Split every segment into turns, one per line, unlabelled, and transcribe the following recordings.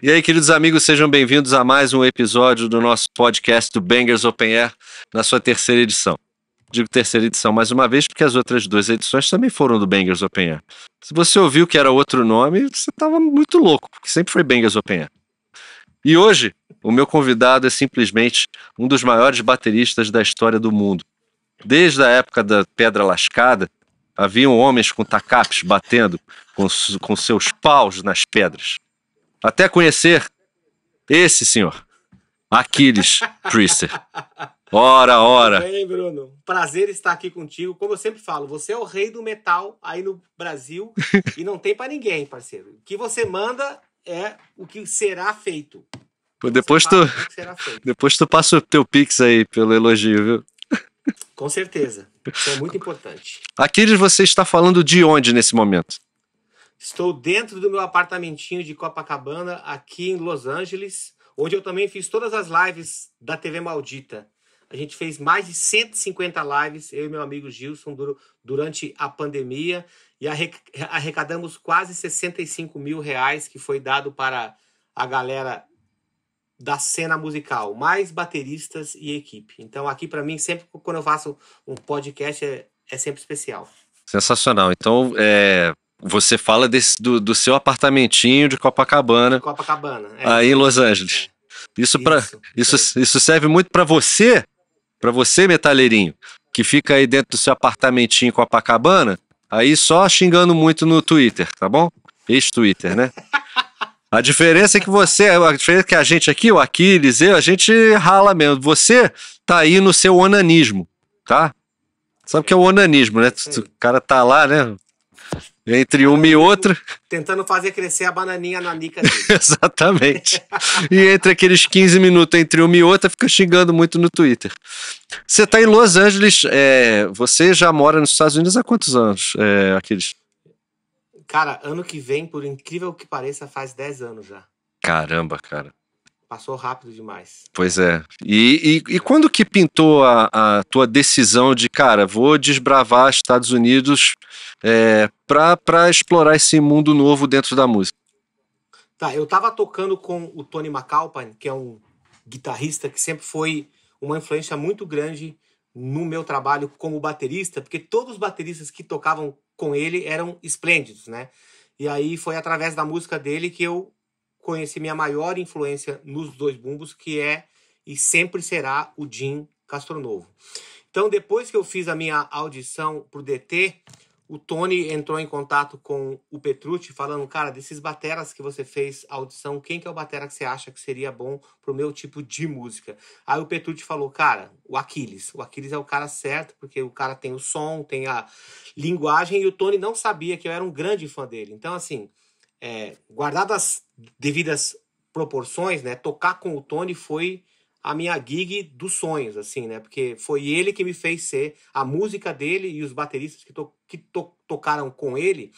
E aí, queridos amigos, sejam bem-vindos a mais um episódio do nosso podcast do Bangers Open Air, na sua terceira edição. Digo terceira edição mais uma vez, porque as outras duas edições também foram do Bangers Open Air. Se você ouviu que era outro nome, você estava muito louco, porque sempre foi Bangers Open Air. E hoje, o meu convidado é simplesmente um dos maiores bateristas da história do mundo. Desde a época da Pedra Lascada, haviam homens com tacapes batendo com seus paus nas pedras. Até conhecer esse senhor, Achilles Priester. Ora.
Tudo bem, Bruno? Prazer estar aqui contigo. Como eu sempre falo, você é o rei do metal aí no Brasil e não tem pra ninguém, parceiro. O que você manda é o que será feito.
Pô, depois tu passa o teu pix aí pelo elogio, viu?
Com certeza. Isso é muito importante.
Achilles, você está falando de onde nesse momento?
Estou dentro do meu apartamentinho de Copacabana, aqui em Los Angeles, onde eu também fiz todas as lives da TV Maldita. A gente fez mais de 150 lives, eu e meu amigo Gilson, durante a pandemia, e arrecadamos quase 65 mil reais, que foi dado para a galera da cena musical, mais bateristas e equipe. Então aqui para mim, sempre quando eu faço um podcast, é sempre especial.
Sensacional. Então, você fala do seu apartamentinho de Copacabana. Aí em Los Angeles. Isso serve muito para você metaleirinho, que fica aí dentro do seu apartamentinho em Copacabana, aí só xingando muito no Twitter, tá bom? Ex-Twitter, né? A diferença é que a gente aqui, o Achilles, a gente rala mesmo. Você tá aí no seu onanismo, tá? Sabe o que é o onanismo, né? O cara tá lá, né? Entre uma e outra.
Tentando fazer crescer a bananinha na nica dele.
Exatamente. E entre aqueles 15 minutos entre uma e outra, fica xingando muito no Twitter. Você tá em Los Angeles, você já mora nos Estados Unidos há quantos anos, Achilles?
Cara, ano que vem, por incrível que pareça, faz 10 anos já.
Caramba, cara.
Passou rápido demais.
Pois é. E quando que pintou a tua decisão de, cara, vou desbravar Estados Unidos pra explorar esse mundo novo dentro da música?
Tá, eu tava tocando com o Tony McAlpine, que é um guitarrista que sempre foi uma influência muito grande no meu trabalho como baterista, porque todos os bateristas que tocavam com ele eram esplêndidos, né? E aí foi através da música dele que eu conheci minha maior influência nos dois bumbos, que é e sempre será o Jim Castronovo. Então, depois que eu fiz a minha audição pro DT, o Tony entrou em contato com o Petrucci, falando, cara, desses bateras que você fez a audição, quem que é o batera que você acha que seria bom pro meu tipo de música? Aí o Petrucci falou, cara, o Achilles. O Achilles é o cara certo, porque o cara tem o som, tem a linguagem, e o Tony não sabia que eu era um grande fã dele. Então, assim, guardado as devidas proporções, né, tocar com o Tony foi a minha gig dos sonhos, assim, né? Porque foi ele que me fez ser a música dele e os bateristas que tocaram com ele,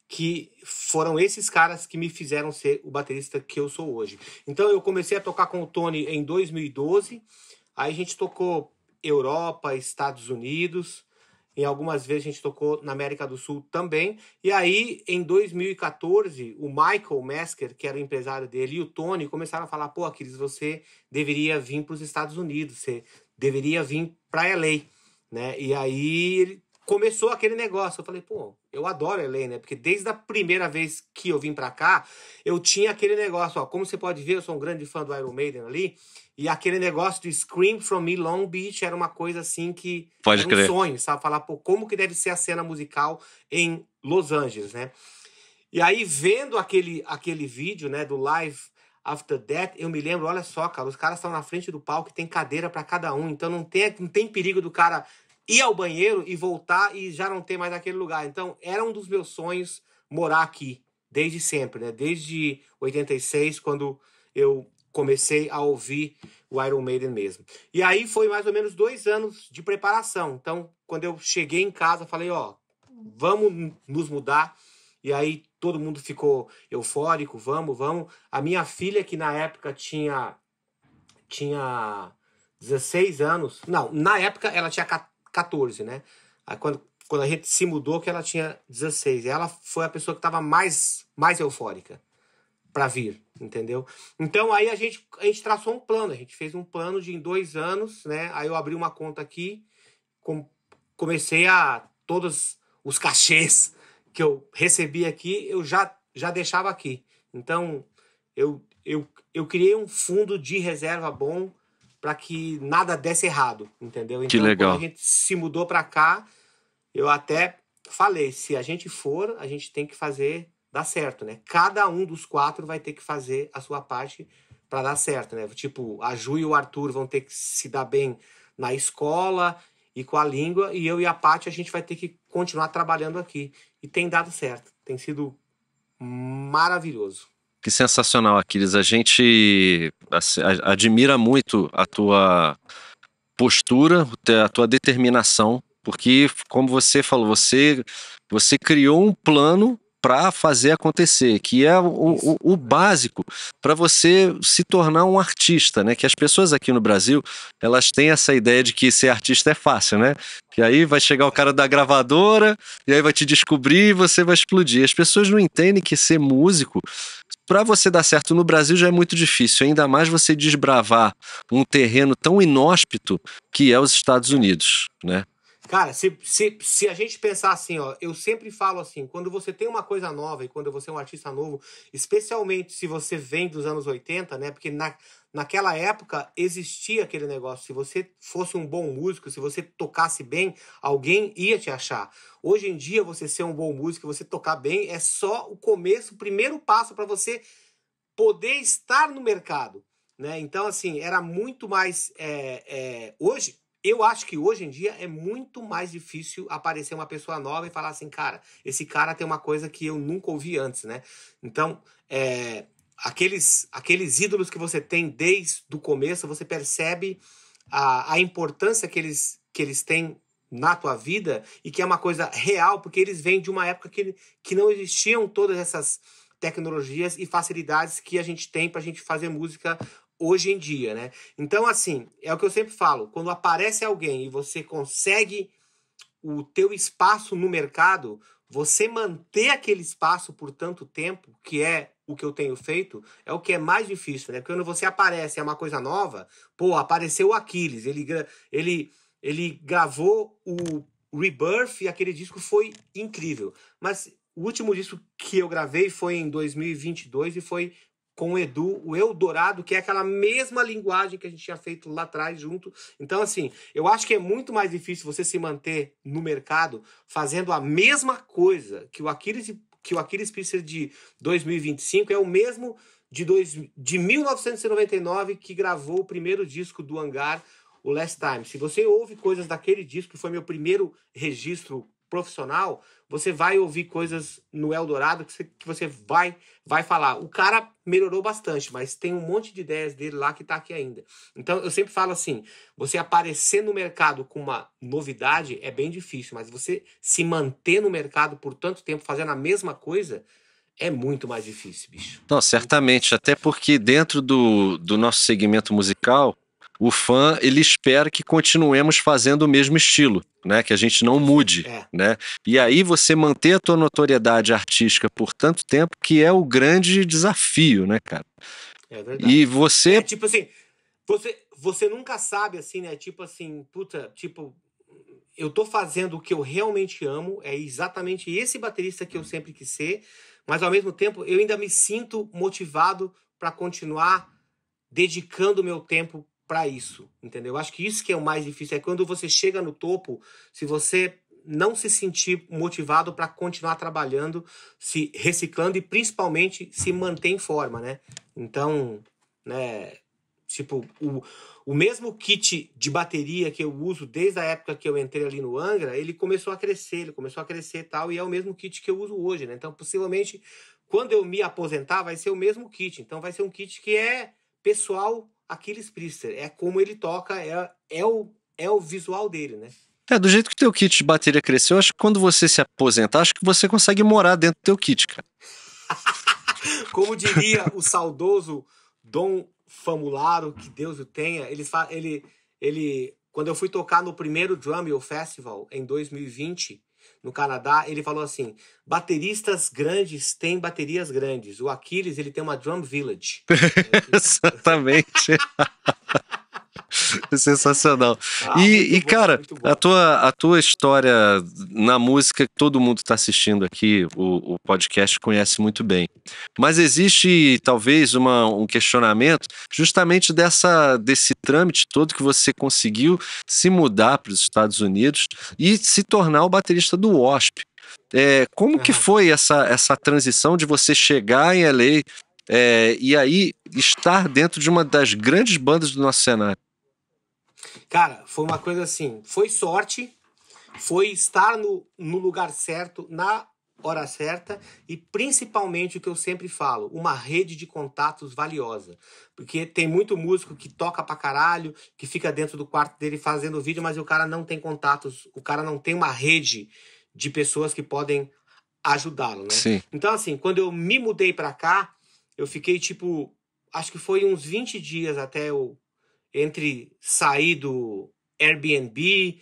que foram esses caras que me fizeram ser o baterista que eu sou hoje. Então eu comecei a tocar com o Tony em 2012, aí a gente tocou Europa, Estados Unidos, e algumas vezes a gente tocou na América do Sul também. E aí, em 2014, o Michael Mesker, que era o empresário dele, e o Tony começaram a falar, pô, Achilles, você deveria vir para os Estados Unidos, você deveria vir para LA, né? E aí começou aquele negócio. Eu falei, pô, eu adoro LA, né? Porque desde a primeira vez que eu vim para cá, eu tinha aquele negócio, ó, como você pode ver, eu sou um grande fã do Iron Maiden ali, e aquele negócio de Scream From Me Long Beach era uma coisa assim que
pode
era
crer.
Sonho, sabe? Falar, pô, como que deve ser a cena musical em Los Angeles, né? E aí, vendo aquele vídeo, né, do Live After Death, eu me lembro, olha só, cara, os caras estão na frente do palco e tem cadeira para cada um, então não tem perigo do cara ir ao banheiro e voltar e já não ter mais aquele lugar. Então, era um dos meus sonhos morar aqui, desde sempre, né? Desde 86, quando eu comecei a ouvir o Iron Maiden mesmo. E aí foi mais ou menos 2 anos de preparação. Então, quando eu cheguei em casa, falei, ó, vamos nos mudar. E aí todo mundo ficou eufórico, vamos. A minha filha, que na época tinha 16 anos, não, na época ela tinha 14, né? Aí quando a gente se mudou, que ela tinha 16. Ela foi a pessoa que estava mais eufórica para vir. entendeu? Então aí a gente traçou um plano, a gente fez um plano de em 2 anos, né? Aí eu abri uma conta aqui, comecei a todos os cachês que eu recebi aqui, eu já deixava aqui. Então eu criei um fundo de reserva bom para que nada desse errado, entendeu?
Que
Então quando a
legal.
gente se mudou para cá, eu até falei, se a gente for, a gente tem que fazer dar certo, né? Cada um dos 4 vai ter que fazer a sua parte para dar certo, né? Tipo, a Ju e o Arthur vão ter que se dar bem na escola e com a língua, e eu e a Paty a gente vai ter que continuar trabalhando aqui. E tem dado certo, tem sido maravilhoso.
Que sensacional, Aquiles. A gente assim, admira muito a tua postura, a tua determinação, porque, como você falou, você criou um plano para fazer acontecer, que é o básico para você se tornar um artista, né? Que as pessoas aqui no Brasil, elas têm essa ideia de que ser artista é fácil, né? Que aí vai chegar o cara da gravadora e aí vai te descobrir e você vai explodir. As pessoas não entendem que ser músico, para você dar certo no Brasil já é muito difícil, ainda mais você desbravar um terreno tão inóspito que é os Estados Unidos, né?
Cara, se a gente pensar assim, ó, eu sempre falo assim, quando você tem uma coisa nova e quando você é um artista novo, especialmente se você vem dos anos 80, né? Porque naquela época existia aquele negócio, se você fosse um bom músico, se você tocasse bem, alguém ia te achar. Hoje em dia, você ser um bom músico, você tocar bem, é só o começo, o primeiro passo para você poder estar no mercado, né? Então, assim, era muito mais... hoje, eu acho que hoje em dia é muito mais difícil aparecer uma pessoa nova e falar assim, cara, esse cara tem uma coisa que eu nunca ouvi antes, né? Então, aqueles ídolos que você tem desde o começo, você percebe a importância que eles têm na tua vida e que é uma coisa real, porque eles vêm de uma época que não existiam todas essas tecnologias e facilidades que a gente tem pra gente fazer música hoje em dia, né? Então, assim, é o que eu sempre falo, quando aparece alguém e você consegue o teu espaço no mercado, você manter aquele espaço por tanto tempo, que é o que eu tenho feito, é o que é mais difícil, né? Porque quando você aparece, é uma coisa nova, pô, apareceu o Aquiles, ele gravou o Rebirth e aquele disco foi incrível. Mas o último disco que eu gravei foi em 2022 e foi com o Edu, o Eldorado, que é aquela mesma linguagem que a gente tinha feito lá atrás junto. Então, assim, eu acho que é muito mais difícil você se manter no mercado fazendo a mesma coisa que o Aquiles Priester de 2025 é o mesmo de 1999 que gravou o primeiro disco do Hangar, o Last Time. Se você ouve coisas daquele disco, que foi meu primeiro registro profissional, você vai ouvir coisas no Eldorado que você vai falar. O cara melhorou bastante, mas tem um monte de ideias dele lá que tá aqui ainda. Então, eu sempre falo assim, você aparecer no mercado com uma novidade é bem difícil, mas você se manter no mercado por tanto tempo fazendo a mesma coisa é muito mais difícil, bicho.
Não, certamente, até porque dentro do nosso segmento musical, o fã, ele espera que continuemos fazendo o mesmo estilo, né? Que a gente não mude, né? E aí você manter a tua notoriedade artística por tanto tempo que é o grande desafio, né, cara?
É verdade.
E você...
tipo assim, você nunca sabe, assim, né? Tipo assim, puta, tipo... Eu tô fazendo o que eu realmente amo, é exatamente esse baterista que eu sempre quis ser, mas ao mesmo tempo eu ainda me sinto motivado para continuar dedicando meu tempo para isso, entendeu? Eu acho que isso que é o mais difícil, é quando você chega no topo, se você não se sentir motivado para continuar trabalhando, se reciclando e principalmente se manter em forma, né? Então, né, tipo, o mesmo kit de bateria que eu uso desde a época que eu entrei ali no Angra, ele começou a crescer e tal, e é o mesmo kit que eu uso hoje, né? Então, possivelmente, quando eu me aposentar, vai ser o mesmo kit. Então, vai ser um kit que é pessoal Aquiles Priester. É como ele toca, é o visual dele, né?
do jeito que o teu kit de bateria cresceu, acho que quando você se aposentar, acho que você consegue morar dentro do teu kit, cara.
Como diria o saudoso Dom Famularo, que Deus o tenha, ele quando eu fui tocar no primeiro Drum Hill Festival em 2020, no Canadá, ele falou assim, bateristas grandes têm baterias grandes. O Aquiles, ele tem uma drum village.
Exatamente. Sensacional.
Muito bom,
cara,
muito bom.
a tua história na música, todo mundo está assistindo aqui, o podcast conhece muito bem. Mas existe talvez um questionamento justamente desse trâmite todo que você conseguiu se mudar para os Estados Unidos e se tornar o baterista do Wasp. Como que foi essa transição de você chegar em LA e aí estar dentro de uma das grandes bandas do nosso cenário?
Cara, foi uma coisa assim, foi sorte, foi estar no lugar certo, na hora certa e principalmente o que eu sempre falo, uma rede de contatos valiosa. Porque tem muito músico que toca pra caralho, que fica dentro do quarto dele fazendo vídeo, mas o cara não tem contatos, o cara não tem uma rede de pessoas que podem ajudá-lo, né?
Sim.
Então assim, quando eu me mudei pra cá, eu fiquei tipo, acho que foi uns 20 dias até eu entre sair do Airbnb,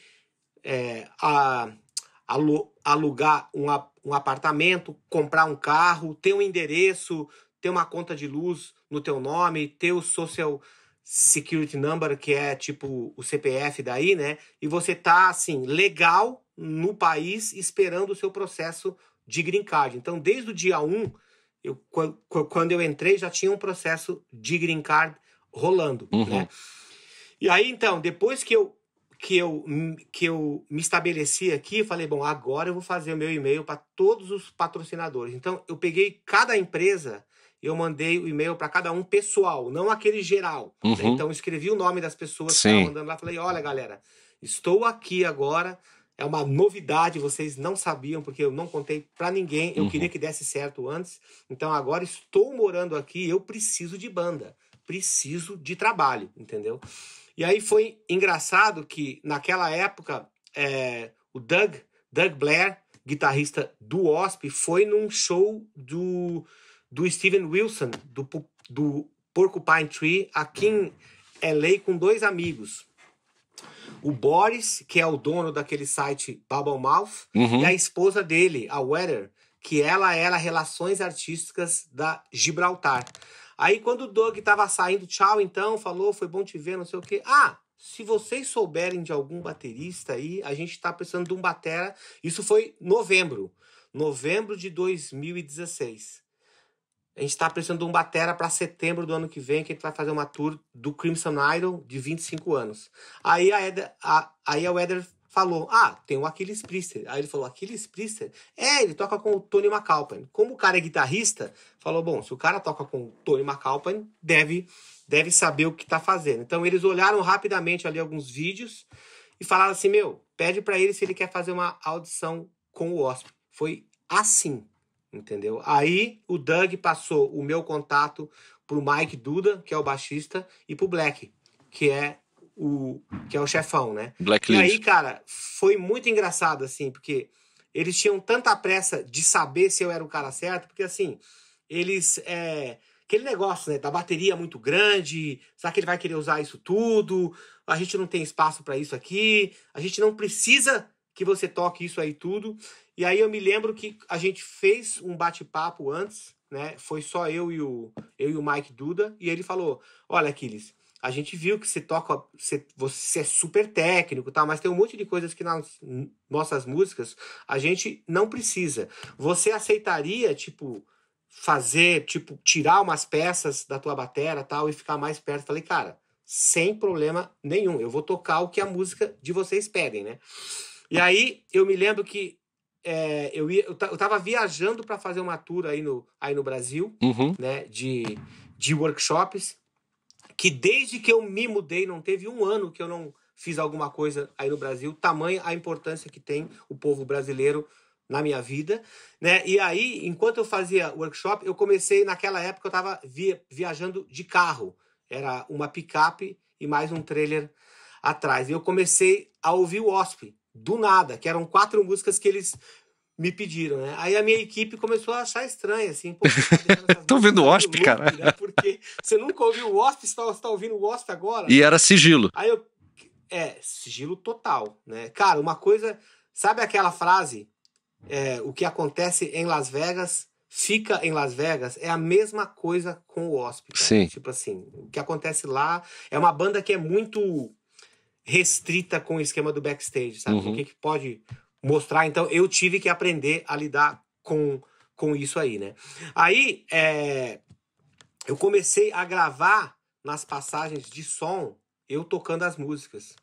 alugar um apartamento, comprar um carro, ter um endereço, ter uma conta de luz no teu nome, ter o Social Security Number, que é tipo o CPF daí, né? E você tá, assim, legal no país esperando o seu processo de green card. Então, desde o dia 1, quando eu entrei, já tinha um processo de green card rolando, né? E aí, então, depois que eu me estabeleci aqui, eu falei, bom, agora eu vou fazer o meu e-mail para todos os patrocinadores. Então, eu peguei cada empresa, eu mandei o e-mail para cada um pessoal, não aquele geral. Né? Então, eu escrevi o nome das pessoas que estavam mandando lá, falei, olha, galera, estou aqui agora, é uma novidade, vocês não sabiam, porque eu não contei para ninguém, eu queria que desse certo antes. Então, agora estou morando aqui, eu preciso de banda, preciso de trabalho, entendeu? E aí foi engraçado que, naquela época, o Doug Blair, guitarrista do Wasp, foi num show do Steven Wilson, do Porcupine Tree, aqui em LA, com 2 amigos. O Boris, que é o dono daquele site Bubble Mouth, e a esposa dele, a Weather, que ela era Relações Artísticas da Gibraltar. Aí, quando o Doug tava saindo, tchau, então, falou, foi bom te ver, não sei o quê. Se vocês souberem de algum baterista aí, a gente tá precisando de um batera. Isso foi novembro de 2016. A gente tá precisando de um batera para setembro do ano que vem, que a gente vai fazer uma tour do Crimson Idol de 25 anos. Aí a Weather falou, tem o Achilles Priester. Aí ele falou, Achilles Priester? Ele toca com o Tony McAlpine. Como o cara é guitarrista, falou, bom, se o cara toca com o Tony McAlpine, deve saber o que tá fazendo. Então eles olharam rapidamente ali alguns vídeos e falaram assim, pede para ele se ele quer fazer uma audição com o Wasp. Foi assim, entendeu? Aí o Doug passou o meu contato pro Mike Duda, que é o baixista, e pro Black, que é o chefão, né?
Black
e
Leaves.
aí, cara, foi muito engraçado, assim, porque eles tinham tanta pressa de saber se eu era o cara certo, porque, assim, eles... aquele negócio, né, da bateria muito grande, será que ele vai querer usar isso tudo? A gente não tem espaço para isso aqui, a gente não precisa que você toque isso aí tudo. E aí eu me lembro que a gente fez um bate-papo antes, né? Foi só eu e o Mike Duda, e ele falou, olha, Aquiles, a gente viu que você toca, você é super técnico, tá? Mas tem um monte de coisas que nas nossas músicas a gente não precisa. Você aceitaria, tirar umas peças da tua batera, tal, e ficar mais perto? Falei, cara, sem problema nenhum. Eu vou tocar o que a música de vocês pedem, né? E aí eu me lembro que eu tava viajando para fazer uma tour aí no Brasil, né? De workshops. Que desde que eu me mudei, não teve um ano que eu não fiz alguma coisa aí no Brasil, tamanha a importância que tem o povo brasileiro na minha vida, né? E aí, enquanto eu fazia workshop, eu comecei, naquela época, eu tava viajando de carro. Era uma picape e mais um trailer atrás. E eu comecei a ouvir o Wasp, do nada, que eram 4 músicas que eles me pediram, né? Aí a minha equipe começou a achar estranho, assim, pô, você tá deixando essas
Tô ouvindo o
músicas
Wasp,
no loop,
cara.
né? Porque você nunca ouviu o Wasp, você tá ouvindo o Wasp agora?
E era sigilo.
Aí sigilo total, né? Cara, uma coisa, sabe aquela frase, o que acontece em Las Vegas fica em Las Vegas, é a mesma coisa com o Wasp, cara.
Sim.
Tipo assim, o que acontece lá é uma banda que é muito restrita com o esquema do backstage, sabe? O que pode mostrar. Então, eu tive que aprender a lidar com isso aí, né? Aí, eu comecei a gravar nas passagens de som, eu tocando as músicas.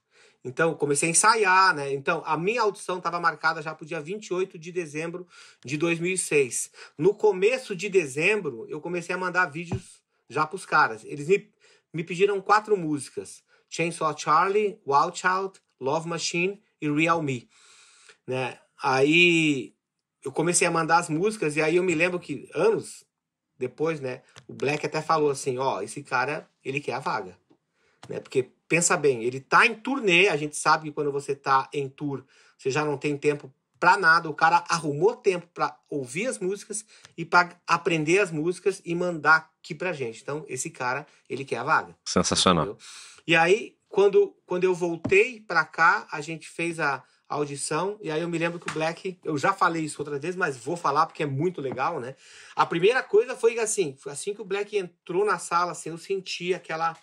Então, comecei a ensaiar, né? Então, a minha audição estava marcada já para o dia 28 de dezembro de 2006. No começo de dezembro, eu comecei a mandar vídeos já para os caras. Eles me pediram 4 músicas. Chainsaw Charlie, Wild Child, Love Machine e Real Me. Né? Aí, eu comecei a mandar as músicas e aí eu me lembro que, anos depois, né, o Black até falou assim, esse cara, ele quer a vaga. Né? Porque, pensa bem, ele tá em turnê, a gente sabe que quando você tá em tour, você já não tem tempo pra nada, o cara arrumou tempo pra ouvir as músicas e pra aprender as músicas e mandar aqui pra gente. Então, esse cara, ele quer a vaga.
Sensacional.
Entendeu? E aí, quando eu voltei pra cá, a gente fez a audição, e aí eu me lembro que o Black, eu já falei isso outras vezes, mas vou falar porque é muito legal, né? A primeira coisa foi assim que o Black entrou na sala, assim, eu senti aquela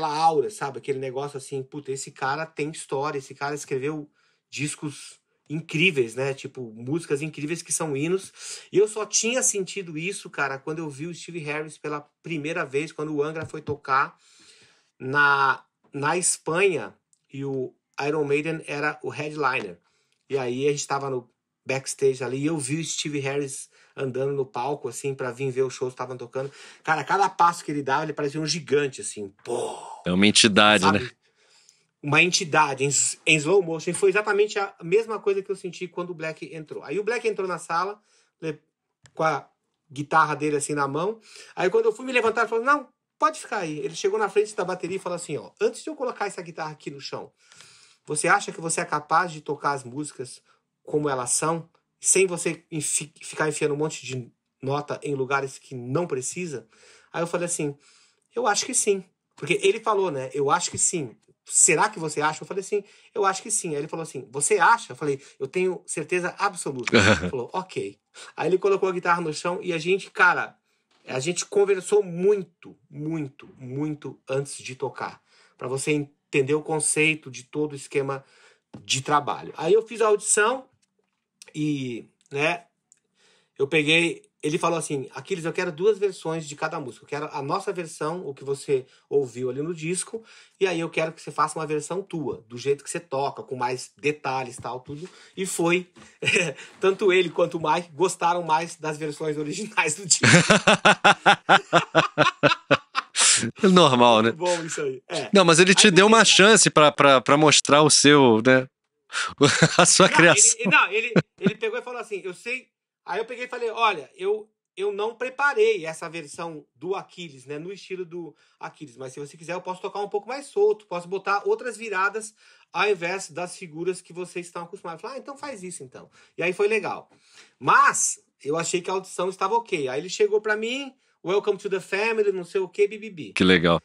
aura, sabe? Aquele negócio assim, puta, esse cara tem história, esse cara escreveu discos incríveis, né? Tipo, músicas incríveis que são hinos. E eu só tinha sentido isso, cara, quando eu vi o Steve Harris pela primeira vez, quando o Angra foi tocar na Espanha e o Iron Maiden era o headliner. E aí a gente tava no backstage ali e eu vi o Steve Harris andando no palco, assim, pra vir ver os shows que estavam tocando. Cara, cada passo que ele dava, ele parecia um gigante, assim. Pô!
É uma entidade,
sabe?
né?
Uma entidade em slow motion. Foi exatamente a mesma coisa que eu senti quando o Black entrou. Aí o Black entrou na sala, com a guitarra dele assim na mão. Aí quando eu fui me levantar, ele falou, não, pode ficar aí. Ele chegou na frente da bateria e falou assim, antes de eu colocar essa guitarra aqui no chão, você acha que você é capaz de tocar as músicas como elas são, sem você ficar enfiando um monte de nota em lugares que não precisa? Aí eu falei assim, eu acho que sim. Porque ele falou, né, eu acho que sim. Será que você acha? Eu falei assim, eu acho que sim. Aí ele falou assim, você acha? Eu falei, eu tenho certeza absoluta. Ele falou, ok. Aí ele colocou a guitarra no chão e a gente conversou muito, muito, muito antes de tocar. Pra você entender o conceito de todo o esquema de trabalho. Aí eu fiz a audição e, né, eu peguei... Ele falou assim, Aquiles, eu quero 2 versões de cada música. Eu quero a nossa versão, o que você ouviu ali no disco, e aí eu quero que você faça uma versão tua, do jeito que você toca, com mais detalhes, tal, tudo. E foi. Tanto ele quanto o Mike gostaram mais das versões originais do disco.
Normal, né?
Muito bom isso aí.
Não, mas ele te deu uma chance pra mostrar o seu, né? A sua criação.
Ele pegou e falou assim, eu sei... Aí eu peguei e falei, olha, eu não preparei essa versão do Aquiles, né, no estilo do Aquiles, mas se você quiser eu posso tocar um pouco mais solto, posso botar outras viradas ao invés das figuras que vocês estão acostumados. Eu falei, então faz isso então. E aí foi legal. Mas eu achei que a audição estava ok. Aí ele chegou pra mim, welcome to the family, não sei o que, bibibi.
Que legal.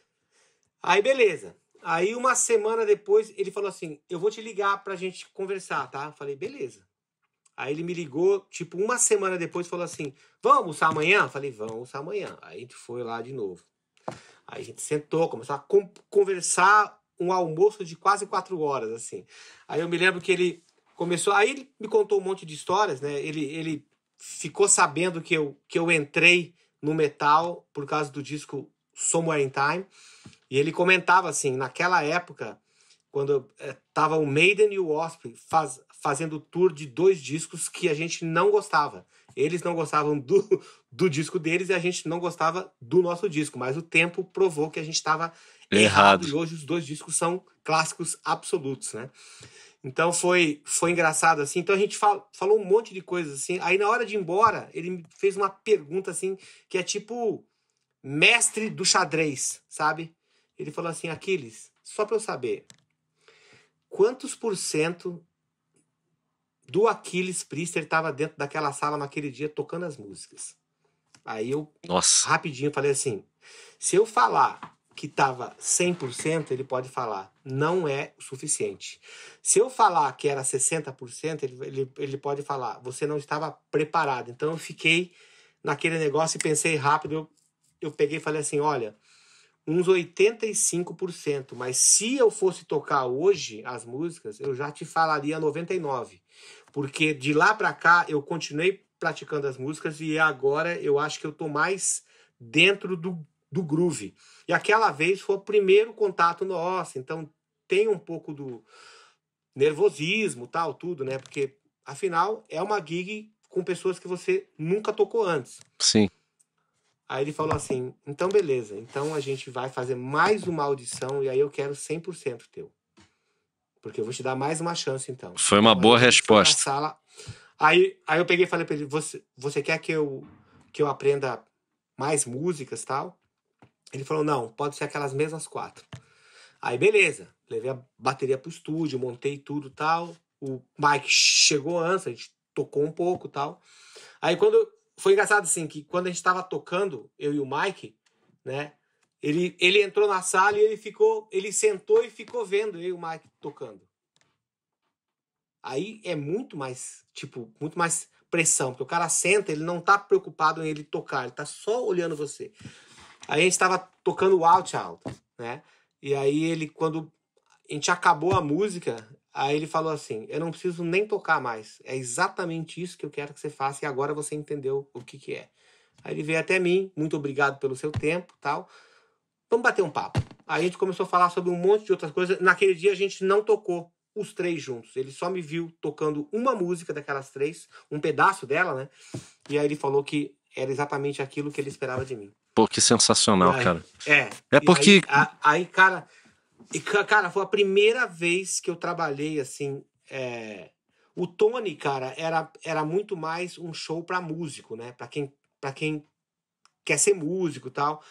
Aí beleza. Aí uma semana depois ele falou assim, eu vou te ligar pra gente conversar, tá? Eu falei, beleza. Aí ele me ligou, tipo, uma semana depois, falou assim, vamos almoçar amanhã? Eu falei, vamos almoçar amanhã. Aí a gente foi lá de novo. Aí a gente sentou, começou a conversar um almoço de quase 4 horas, assim. Aí eu me lembro que ele começou... Aí ele me contou um monte de histórias, né? Ele ficou sabendo que eu entrei no metal por causa do disco Somewhere in Time. E ele comentava assim, naquela época, quando tava o Maiden e o Wasp fazendo tour de 2 discos que a gente não gostava. Eles não gostavam do disco deles e a gente não gostava do nosso disco. Mas o tempo provou que a gente estava errado. E hoje os 2 discos são clássicos absolutos, né? Então foi engraçado, assim. Então a gente falou um monte de coisas, assim. Aí na hora de ir embora, ele me fez uma pergunta, assim, que é tipo mestre do xadrez, sabe? Ele falou assim, Aquiles, só pra eu saber, quantos % do Aquiles Priester estava dentro daquela sala naquele dia tocando as músicas? Aí eu, rapidinho, falei assim, se eu falar que estava 100%, ele pode falar, não é o suficiente. Se eu falar que era 60%, ele pode falar, você não estava preparado. Então eu fiquei naquele negócio e pensei rápido, eu peguei e falei assim, olha, uns 85%, mas se eu fosse tocar hoje as músicas, eu já te falaria 99%, porque de lá para cá eu continuei praticando as músicas e agora eu acho que eu tô mais dentro do groove. E aquela vez foi o primeiro contato nosso, então tem um pouco do nervosismo, tal, tudo, né? Porque afinal é uma gig com pessoas que você nunca tocou antes.
Sim.
Aí ele falou assim, então beleza, então a gente vai fazer mais uma audição e aí eu quero 100% teu. Porque eu vou te dar mais uma chance então.
Foi uma
então,
boa
aí
resposta.
Fui pra sala, aí eu peguei e falei pra ele, você quer que eu aprenda mais músicas e tal? Ele falou, não, pode ser aquelas mesmas 4. Aí beleza, levei a bateria pro estúdio, montei tudo e tal. O Mike chegou antes, a gente tocou um pouco e tal. Aí foi engraçado assim, que quando a gente tava tocando, eu e o Mike, né? Ele entrou na sala e ele sentou e ficou vendo eu e o Mike tocando. Aí é muito mais pressão, porque o cara senta, ele não tá preocupado em ele tocar, ele tá só olhando você. Aí a gente tava tocando o Out Out, né? E aí quando a gente acabou a música, aí ele falou assim, eu não preciso nem tocar mais, é exatamente isso que eu quero que você faça e agora você entendeu o que é. Aí ele veio até mim, muito obrigado pelo seu tempo, tal. Vamos bater um papo. Aí a gente começou a falar sobre um monte de outras coisas. Naquele dia a gente não tocou os 3 juntos. Ele só me viu tocando uma música daquelas 3, um pedaço dela, né? E aí ele falou que era exatamente aquilo que ele esperava de mim.
Pô, que sensacional,
aí,
cara.
É
porque...
Aí, cara, foi a primeira vez que eu trabalhei, assim... O Tony, cara, era muito mais um show pra músico, né? Pra quem quer ser músico e tal.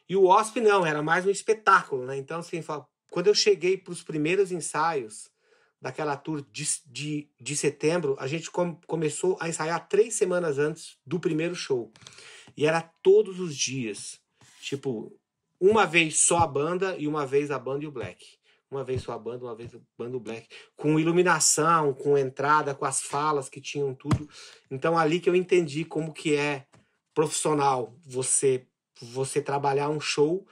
E o Wasp não, era mais um espetáculo, né? Então, assim, quando eu cheguei pros primeiros ensaios daquela tour de setembro, a gente começou a ensaiar 3 semanas antes do primeiro show. E era todos os dias. Tipo, uma vez só a banda e uma vez a banda e o Black. Uma vez só a banda, uma vez a banda e o Black. Com iluminação, com entrada, com as falas que tinham tudo. Então, ali que eu entendi como que é profissional você trabalhar um show.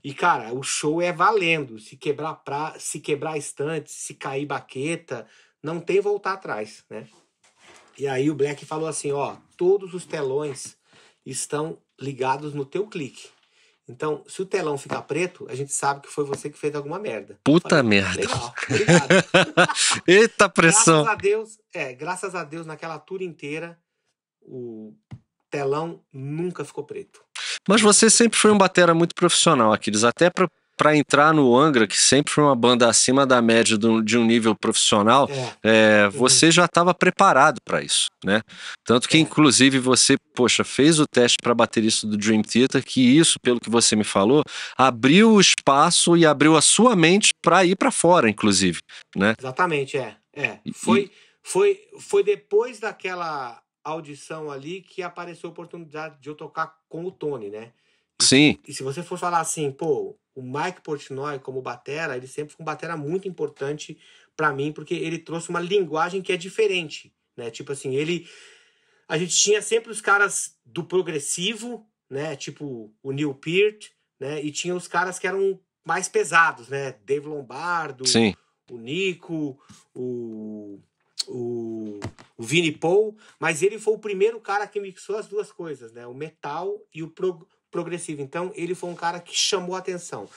E, cara, o show é valendo. Se quebrar estante, se cair baqueta, não tem voltar atrás, né? E aí o Black falou assim, ó, todos os telões estão ligados no teu clique. Então, se o telão ficar preto, a gente sabe que foi você que fez alguma merda.
Puta merda.
Legal, obrigado.
Eita pressão.
Graças a Deus, naquela tour inteira, o telão nunca ficou preto.
Mas você sempre foi um batera muito profissional, Aquiles, até para entrar no Angra, que sempre foi uma banda acima da média de um nível profissional, você já estava preparado para isso, né? Tanto que, inclusive, você, fez o teste para baterista do Dream Theater, que isso, pelo que você me falou, abriu o espaço e abriu a sua mente para ir para fora, inclusive, né?
Exatamente, Foi depois daquela audição ali que apareceu a oportunidade de eu tocar com o Tony, né?
Sim.
E se você for falar assim, o Mike Portnoy como batera, ele sempre foi um batera muito importante pra mim, porque ele trouxe uma linguagem que é diferente, né? Tipo assim, a gente tinha sempre os caras do progressivo, né? Tipo o Neil Peart, né? E tinha os caras que eram mais pesados, né? Dave Lombardo,
Sim.
O Nico, o Vinnie Paul, mas ele foi o primeiro cara que mixou as duas coisas, né? O metal e o progressivo. Então, ele foi um cara que chamou a atenção.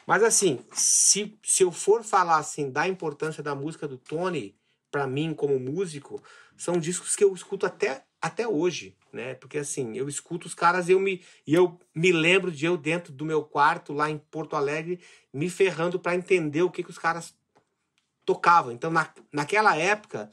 Mas, assim, se eu for falar, assim, da importância da música do Tony, pra mim, como músico, são discos que eu escuto até hoje, né? Porque, assim, eu escuto os caras e eu me lembro de eu dentro do meu quarto, lá em Porto Alegre, me ferrando pra entender o que os caras tocavam. Então, naquela época,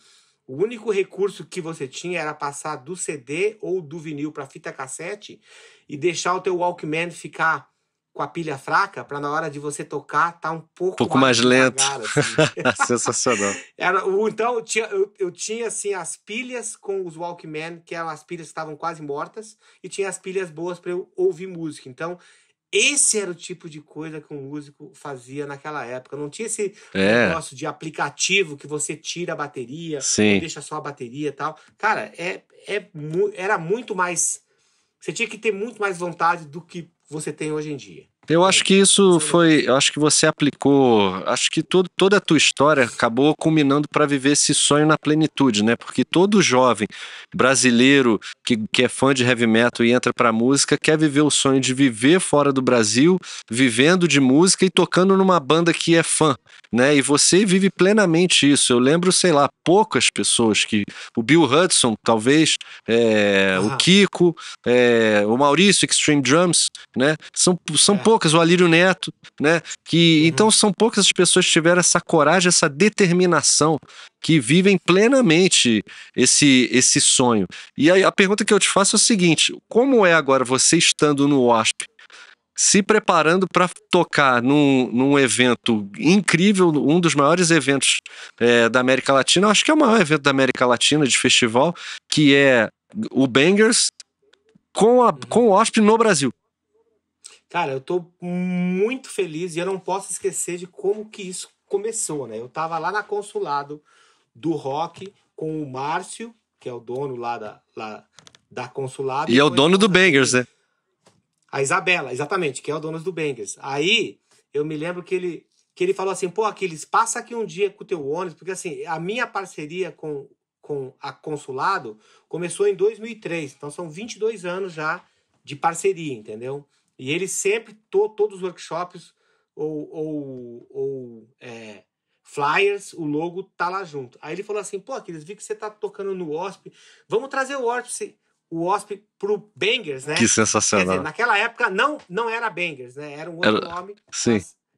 o único recurso que você tinha era passar do CD ou do vinil para fita cassete e deixar o teu Walkman ficar com a pilha fraca para na hora de você tocar tá um pouco
mais lento.
Assim.
Sensacional.
Então eu tinha assim as pilhas com os Walkman, que eram as pilhas que estavam quase mortas, e tinha as pilhas boas para eu ouvir música. Então esse era o tipo de coisa que um músico fazia naquela época. Não tinha esse negócio de aplicativo que você tira a bateria ou deixa só a bateria e tal. Cara, era muito mais... Você tinha que ter muito mais vontade do que você tem hoje em dia.
Eu acho que isso foi. Eu acho que você aplicou. Acho que toda a tua história acabou culminando para viver esse sonho na plenitude, né? Porque todo jovem brasileiro que é fã de heavy metal e entra pra música quer viver o sonho de viver fora do Brasil, vivendo de música e tocando numa banda que é fã, né? E você vive plenamente isso. Eu lembro, sei lá, poucas pessoas que. O Bill Hudson, talvez, o Kiko, o Maurício, Extreme Drums, né? São poucas, o Alírio Neto, né? Então são poucas as pessoas que tiveram essa coragem, essa determinação, que vivem plenamente esse sonho. E aí a pergunta que eu te faço é o seguinte: como é agora você estando no Wasp, se preparando para tocar num evento incrível, um dos maiores eventos da América Latina, eu acho que é o maior evento da América Latina de festival, que é o Bangers com o Wasp no Brasil?
Cara, eu tô muito feliz e eu não posso esquecer de como que isso começou, né? Eu tava lá na Consulado do Rock com o Márcio, que é o dono lá da Consulado.
E é o dono do Bangers, né?
A Isabela, exatamente, que é o dono do Bangers. Aí, eu me lembro que ele falou assim, pô, Aquiles, passa aqui um dia com o teu ônibus, porque assim, a minha parceria com a Consulado começou em 2003, então são 22 anos já de parceria, entendeu? E ele sempre, todos os workshops ou flyers, o logo tá lá junto. Aí ele falou assim, pô, Aquiles, vi que você tá tocando no Wasp, vamos trazer o Wasp pro Bangers, né?
Que sensacional.
Quer dizer, naquela época não era Bangers, né? Era um outro nome,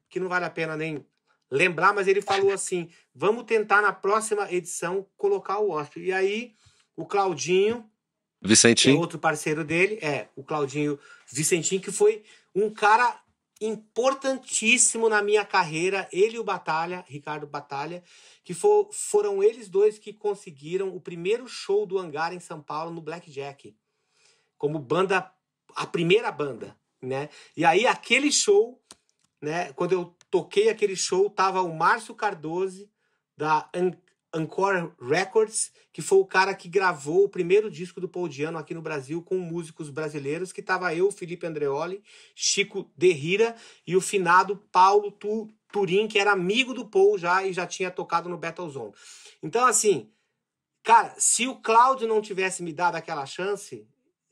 que não vale a pena nem lembrar, mas ele falou assim, vamos tentar na próxima edição colocar o Wasp. E aí, o Claudinho,
Vicentinho,
que é outro parceiro dele, o Claudinho Vicentinho, que foi um cara importantíssimo na minha carreira, ele e o Batalha, Ricardo Batalha, que foram eles dois que conseguiram o primeiro show do Hangar em São Paulo no Blackjack, como banda, a primeira banda, né? E aí aquele show, né, quando eu toquei aquele show, tava o Márcio Cardoso da Encore Records, que foi o cara que gravou o primeiro disco do Paul Di'Anno aqui no Brasil com músicos brasileiros, que tava eu, Felipe Andreoli, Chico Derrira e o finado Paulo Turim, que era amigo do Paul e já tinha tocado no Battlezone. Então, assim, cara, se o Cláudio não tivesse me dado aquela chance,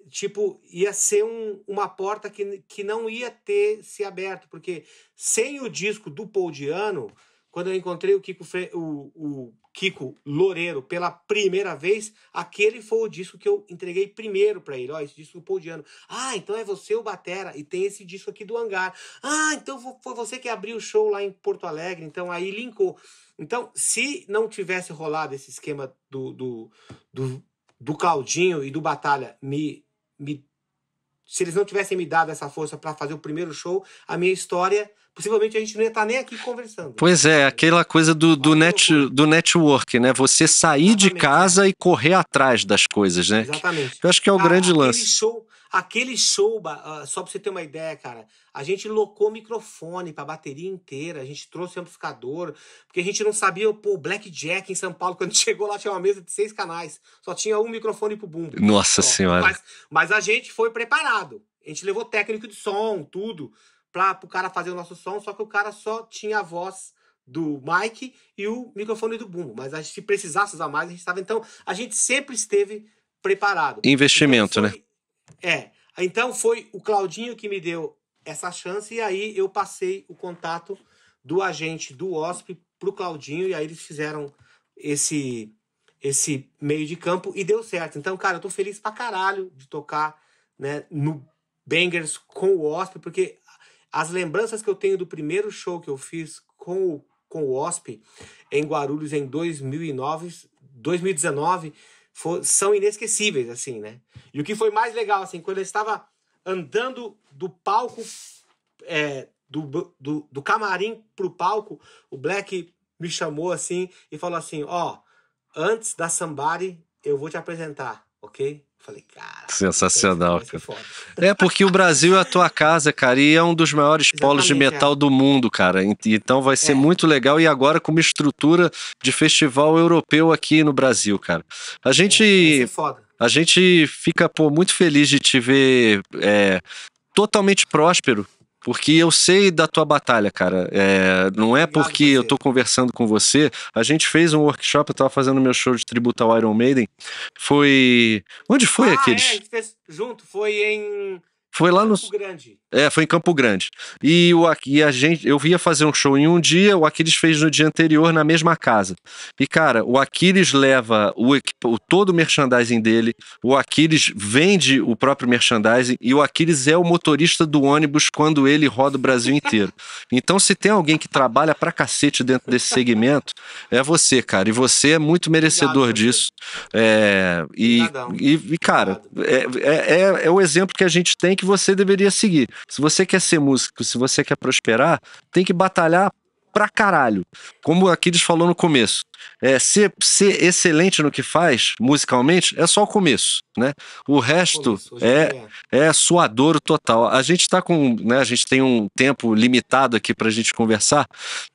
tipo, ia ser uma porta que não ia ter se aberto, porque sem o disco do Paul Di'Anno, quando eu encontrei o Kiko Loureiro pela primeira vez, aquele foi o disco que eu entreguei primeiro para ele. Ó, esse disco do Paul Di'Anno. Ah, então é você o batera, e tem esse disco aqui do Hangar. Ah, então foi você que abriu o show lá em Porto Alegre, então aí linkou. Então, se não tivesse rolado esse esquema do Claudinho e do Batalha se eles não tivessem me dado essa força para fazer o primeiro show, a minha história, possivelmente a gente não ia estar nem aqui conversando.
Pois é, aquela coisa do network, né? Você sair de casa e correr atrás das coisas, né?
Exatamente.
Eu acho que é o grande lance.
Aquele show, só pra você ter uma ideia, cara, a gente locou microfone pra bateria inteira, a gente trouxe amplificador, porque a gente não sabia, o Blackjack em São Paulo, quando chegou lá tinha uma mesa de 6 canais, só tinha um microfone pro bumbo.
Nossa Senhora.
Mas a gente foi preparado, a gente levou técnico de som, tudo, pro cara fazer o nosso som, só que o cara só tinha a voz do Mike e o microfone do bumbo, mas se precisasse usar mais, a gente estava. Então, a gente sempre esteve preparado.
Investimento, né?
Então foi o Claudinho que me deu essa chance e aí eu passei o contato do agente do Wasp pro Claudinho e aí eles fizeram esse meio de campo e deu certo. Então, cara, eu tô feliz pra caralho de tocar, né, no Bangers com o Wasp, porque as lembranças que eu tenho do primeiro show que eu fiz com o Wasp em Guarulhos em 2019 são inesquecíveis, assim, né? E o que foi mais legal, assim, quando eu estava andando do palco, do camarim pro palco, o Black me chamou, assim, e falou assim, antes da Somebody, eu vou te apresentar, ok? Falei, cara,
sensacional,
vai ser
cara.
foda.
É porque o Brasil é a tua casa, cara, e é um dos maiores polos de
Exatamente,
metal do mundo, cara. Então vai ser muito legal, e agora com uma estrutura de festival europeu aqui no Brasil, cara.
vai ser foda.
A gente fica, pô, muito feliz de te ver totalmente próspero, porque eu sei da tua batalha, cara. Não é
Obrigado,
porque eu
parceiro.
tô conversando com você. A gente fez um workshop, eu tava fazendo meu show de tributo ao Iron Maiden. Foi... Onde foi
a
aqueles?
gente fez junto, foi em
Foi lá no...
Campo Grande.
foi em Campo Grande. Eu ia fazer um show em um dia, o Aquiles fez no dia anterior na mesma casa. E, cara, o Aquiles leva todo o merchandising dele, o Aquiles vende o próprio merchandising, e o Aquiles é o motorista do ônibus quando ele roda o Brasil inteiro. Então, se tem alguém que trabalha pra cacete dentro desse segmento, é você, cara. E você é muito merecedor disso. Cara, é o exemplo que a gente tem, que você deveria seguir. Se você quer ser músico, se você quer prosperar, tem que batalhar pra caralho. Como o Aquiles falou no começo, ser excelente no que faz, musicalmente, é só o começo, né? O resto é suadouro total. A gente tá a gente tem um tempo limitado aqui pra gente conversar,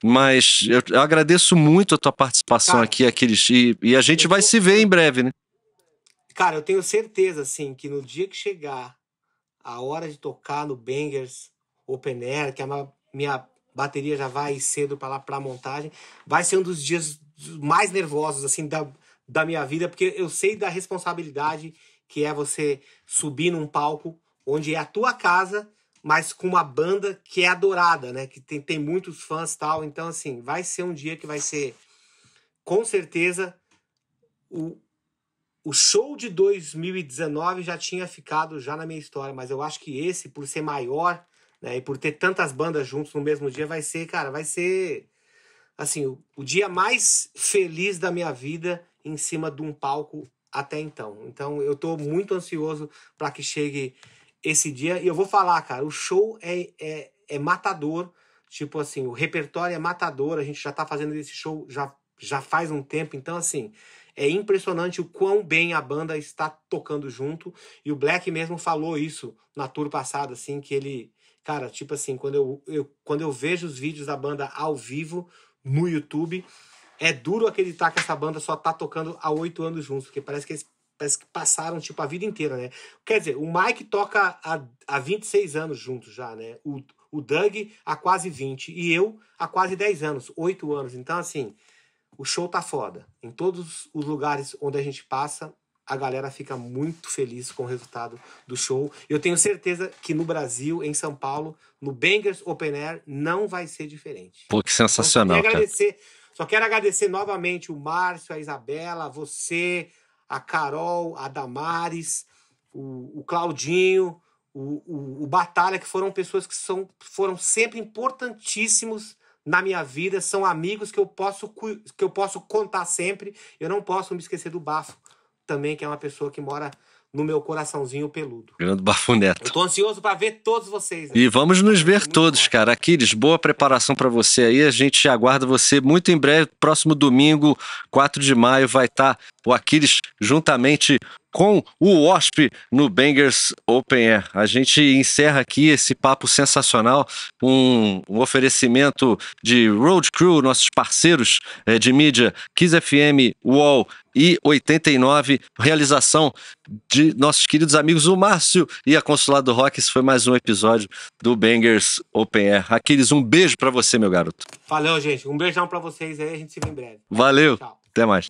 mas eu agradeço muito a tua participação, cara, aqui, Aquiles, e a gente vai se ver em breve, né?
Cara, eu tenho certeza, assim, que no dia que chegar a hora de tocar no Bangers Open Air, que a minha bateria já vai cedo para lá para montagem, vai ser um dos dias mais nervosos, assim, da minha vida, porque eu sei da responsabilidade que é você subir num palco onde é a tua casa, mas com uma banda que é adorada, né? Que tem muitos fãs e tal. Então, assim, vai ser um dia que vai ser, com certeza, o show de 2019 já tinha ficado já na minha história, mas eu acho que esse, por ser maior, né, e por ter tantas bandas juntos no mesmo dia, vai ser, assim, o dia mais feliz da minha vida em cima de um palco até então. Então, eu tô muito ansioso para que chegue esse dia. E eu vou falar, cara, o show é matador. Tipo assim, o repertório é matador. A gente já tá fazendo esse show já faz um tempo. Então, assim, é impressionante o quão bem a banda está tocando junto. E o Black mesmo falou isso na tour passada, assim, que ele... Cara, tipo assim, quando eu vejo os vídeos da banda ao vivo no YouTube, é duro acreditar que essa banda só tá tocando há 8 anos juntos, porque parece que passaram, tipo, a vida inteira, né? Quer dizer, o Mike toca há 26 anos juntos já, né? O Doug há quase 20, e eu há quase 10 anos, 8 anos. Então, assim, o show tá foda. Em todos os lugares onde a gente passa, a galera fica muito feliz com o resultado do show. Eu tenho certeza que no Brasil, em São Paulo, no Bangers Open Air, não vai ser diferente.
Pô, que sensacional,
então, só quero agradecer novamente o Márcio, a Isabela, você, a Carol, a Damares, o Claudinho, o Batalha, que foram pessoas que foram sempre importantíssimos na minha vida, são amigos que eu posso contar sempre. Eu não posso me esquecer do Bafo também, que é uma pessoa que mora no meu coraçãozinho peludo.
Grande Bafo Neto.
Eu tô ansioso para ver todos vocês. Né?
E vamos nos ver todos, cara. Aquiles, boa preparação para você aí. A gente aguarda você muito em breve. Próximo domingo, 4 de maio, vai estar o Aquiles juntamente com o Wasp no Bangers Open Air. A gente encerra aqui esse papo sensacional, um oferecimento de Road Crew, nossos parceiros de mídia, Kiss FM, UOL e 89, realização de nossos queridos amigos o Márcio e a Consulado Rock. Esse foi mais um episódio do Bangers Open Air. Aquiles, um beijo pra você, meu garoto.
Valeu, gente. Um beijão pra vocês aí, a gente se vê em breve.
Valeu.
Tchau.
Até mais.